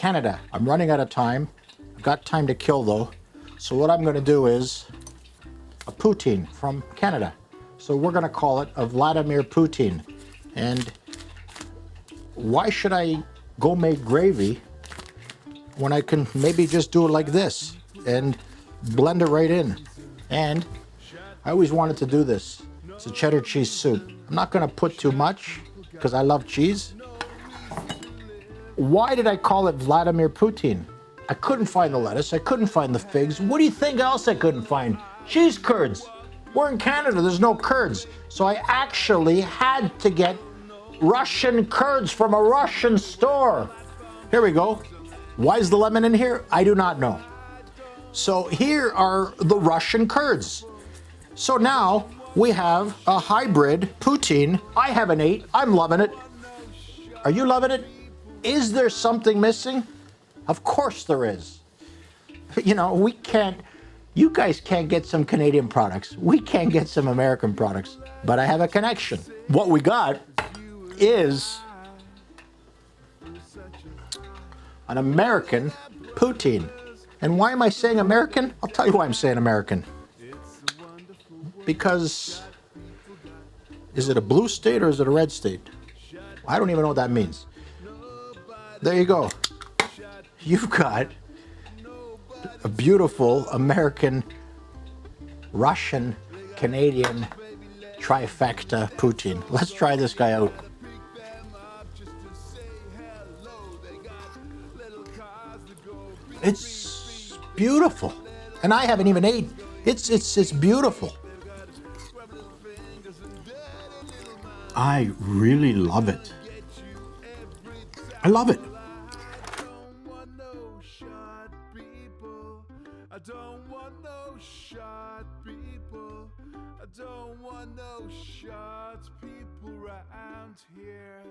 Canada. I'm running out of time. I've got time to kill though. So what I'm gonna do is a Poutine from Canada. So we're gonna call it a Vladimir Putin. And why should I go make gravy when I can maybe just do it like this and blend it right in? And I always wanted to do this. It's a cheddar cheese soup. I'm not gonna put too much because I love cheese. Why did I call it Vladimir Putin? I couldn't find the lettuce, I couldn't find the figs. What do you think else I couldn't find? Cheese curds. We're in Canada, there's no curds. So I actually had to get Russian curds from a Russian store. Here we go. Why is the lemon in here? I do not know. So here are the Russian curds. So now we have a hybrid Poutine. I haven't ate, I'm loving it. Are you loving it? Is there something missing? Of course there is. You know, we can't, you guys can't get some Canadian products. We can't get some American products, but I have a connection. What we got is an American Poutine. And why am I saying American? I'll tell you why I'm saying American. Because, is it a blue state or is it a red state? I don't even know what that means. There you go. You've got a beautiful American, Russian, Canadian trifecta Poutine. Let's try this guy out. It's beautiful. And I haven't even ate. It's beautiful. I really love it. I love it. I don't want no short people. I don't want no short people around here.